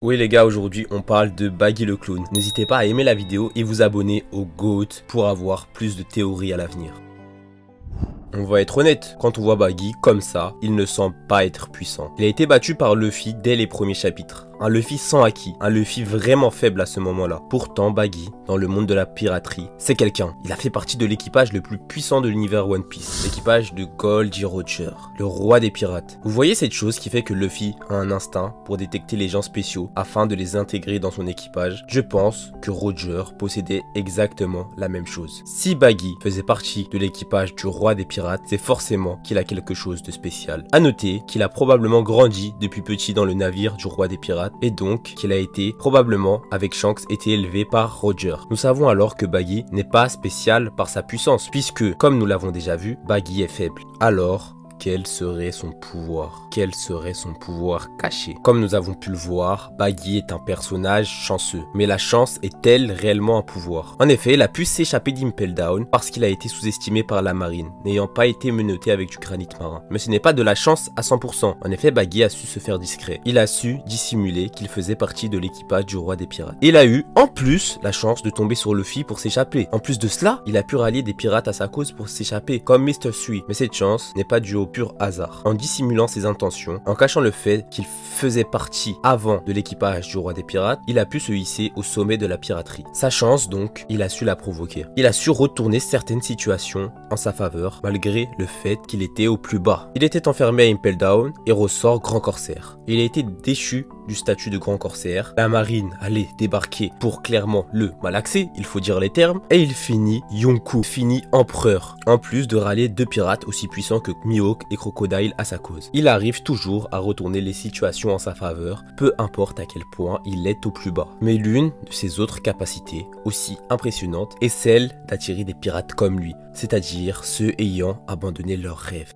Oui les gars, aujourd'hui on parle de Baggy le clown. N'hésitez pas à aimer la vidéo et vous abonner au GOAT pour avoir plus de théories à l'avenir. On va être honnête, quand on voit Baggy comme ça, il ne semble pas être puissant. Il a été battu par Luffy dès les premiers chapitres. Un Luffy sans acquis, un Luffy vraiment faible à ce moment-là. Pourtant, Baggy, dans le monde de la piraterie, c'est quelqu'un. Il a fait partie de l'équipage le plus puissant de l'univers One Piece. L'équipage de Goldie Roger, le roi des pirates. Vous voyez cette chose qui fait que Luffy a un instinct pour détecter les gens spéciaux afin de les intégrer dans son équipage? Je pense que Roger possédait exactement la même chose. Si Baggy faisait partie de l'équipage du roi des pirates, c'est forcément qu'il a quelque chose de spécial. A noter qu'il a probablement grandi depuis petit dans le navire du roi des pirates et donc qu'il a été probablement avec Shanks été élevé par Roger. Nous savons alors que Baggy n'est pas spécial par sa puissance puisque, comme nous l'avons déjà vu, Baggy est faible. Alors, quel serait son pouvoir? Quel serait son pouvoir caché? Comme nous avons pu le voir, Baggy est un personnage chanceux. Mais la chance est-elle réellement un pouvoir? En effet, il a pu s'échapper d'Impel Down parce qu'il a été sous-estimé par la marine, n'ayant pas été menotté avec du granit marin. Mais ce n'est pas de la chance à 100%. En effet, Baggy a su se faire discret. Il a su dissimuler qu'il faisait partie de l'équipage du roi des pirates. Il a eu, en plus, la chance de tomber sur Luffy pour s'échapper. En plus de cela, il a pu rallier des pirates à sa cause pour s'échapper, comme Mr. Sui. Mais cette chance n'est pas due au pur hasard. En dissimulant ses intentions, en cachant le fait qu'il faisait partie avant de l'équipage du roi des pirates, il a pu se hisser au sommet de la piraterie. Sa chance donc, il a su la provoquer. Il a su retourner certaines situations en sa faveur, malgré le fait qu'il était au plus bas. Il était enfermé à Impel Down et ressort grand corsaire. Il a été déchu du statut de grand corsaire. La marine allait débarquer pour clairement le malaxer, il faut dire les termes, et il finit Yonkou, finit empereur, en plus de rallier deux pirates aussi puissants que Mihawk et Crocodile à sa cause. Il arrive toujours à retourner les situations en sa faveur, peu importe à quel point il est au plus bas. Mais l'une de ses autres capacités, aussi impressionnante, est celle d'attirer des pirates comme lui, c'est-à-dire ceux ayant abandonné leurs rêves.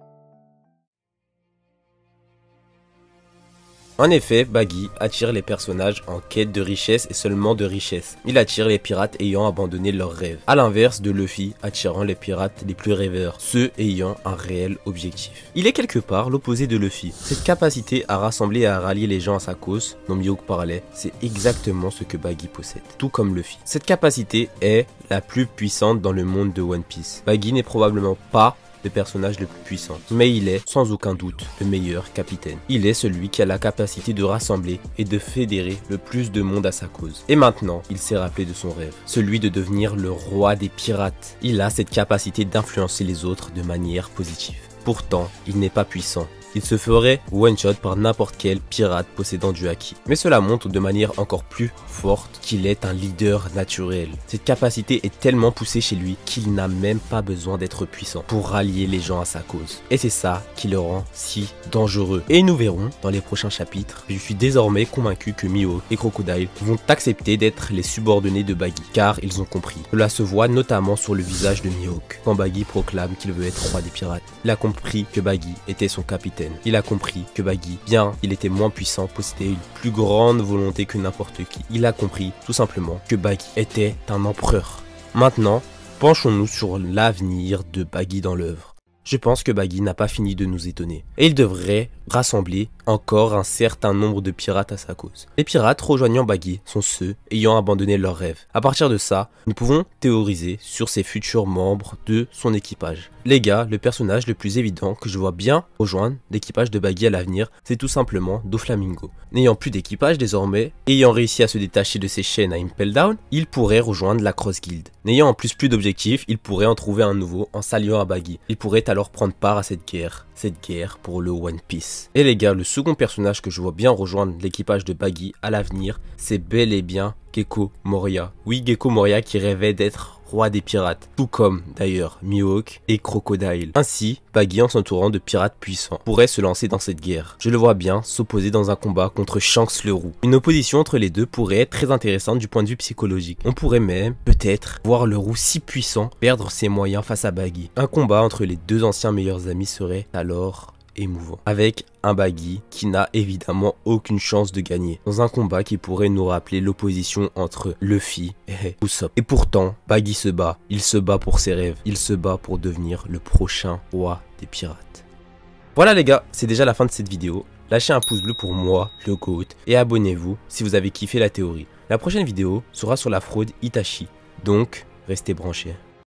En effet, Baggy attire les personnages en quête de richesse et seulement de richesse. Il attire les pirates ayant abandonné leurs rêves. À l'inverse de Luffy, attirant les pirates les plus rêveurs, ceux ayant un réel objectif. Il est quelque part l'opposé de Luffy. Cette capacité à rassembler et à rallier les gens à sa cause, dont Mihawk parlait, c'est exactement ce que Baggy possède, tout comme Luffy. Cette capacité est la plus puissante dans le monde de One Piece. Baggy n'est probablement pas le personnage le plus puissant, mais il est sans aucun doute le meilleur capitaine. Il est celui qui a la capacité de rassembler et de fédérer le plus de monde à sa cause. Et maintenant, il s'est rappelé de son rêve, celui de devenir le roi des pirates. Il a cette capacité d'influencer les autres de manière positive. Pourtant, il n'est pas puissant. Il se ferait one-shot par n'importe quel pirate possédant du haki. Mais cela montre de manière encore plus forte qu'il est un leader naturel. Cette capacité est tellement poussée chez lui qu'il n'a même pas besoin d'être puissant pour rallier les gens à sa cause. Et c'est ça qui le rend si dangereux. Et nous verrons dans les prochains chapitres, je suis désormais convaincu que Mihawk et Crocodile vont accepter d'être les subordonnés de Baggy, car ils ont compris. Cela se voit notamment sur le visage de Mihawk, quand Baggy proclame qu'il veut être roi des pirates. Il a compris que Baggy était son capitaine. Il a compris que Baggy, bien qu'il était moins puissant, possédait une plus grande volonté que n'importe qui. Il a compris tout simplement que Baggy était un empereur. Maintenant, penchons-nous sur l'avenir de Baggy dans l'œuvre. Je pense que Baggy n'a pas fini de nous étonner. Et il devrait rassembler encore un certain nombre de pirates à sa cause. Les pirates rejoignant Baggy sont ceux ayant abandonné leurs rêves. À partir de ça, nous pouvons théoriser sur ces futurs membres de son équipage. Les gars, le personnage le plus évident que je vois bien rejoindre l'équipage de Baggy à l'avenir, c'est tout simplement Doflamingo. N'ayant plus d'équipage désormais, ayant réussi à se détacher de ses chaînes à Impel Down, il pourrait rejoindre la Cross Guild. N'ayant en plus d'objectifs, il pourrait en trouver un nouveau en s'alliant à Baggy. Il pourrait alors prendre part à cette guerre pour le One Piece. Et les gars, le second personnage que je vois bien rejoindre l'équipage de Baggy à l'avenir, c'est bel et bien Gecko Moria. Oui, Gecko Moria qui rêvait d'être roi des pirates, tout comme d'ailleurs Mihawk et Crocodile. Ainsi, Baggy en s'entourant de pirates puissants pourrait se lancer dans cette guerre. Je le vois bien s'opposer dans un combat contre Shanks le Roux. Une opposition entre les deux pourrait être très intéressante du point de vue psychologique. On pourrait même, peut-être, voir le Roux si puissant perdre ses moyens face à Baggy. Un combat entre les deux anciens meilleurs amis serait alors émouvant, avec un Baggy qui n'a évidemment aucune chance de gagner, dans un combat qui pourrait nous rappeler l'opposition entre Luffy et Usopp. Et pourtant, Baggy se bat, il se bat pour ses rêves, il se bat pour devenir le prochain roi des pirates. Voilà les gars, c'est déjà la fin de cette vidéo. lâchez un pouce bleu pour moi, le GOAT, et abonnez-vous si vous avez kiffé la théorie. La prochaine vidéo sera sur la fraude Hitachi, donc restez branchés.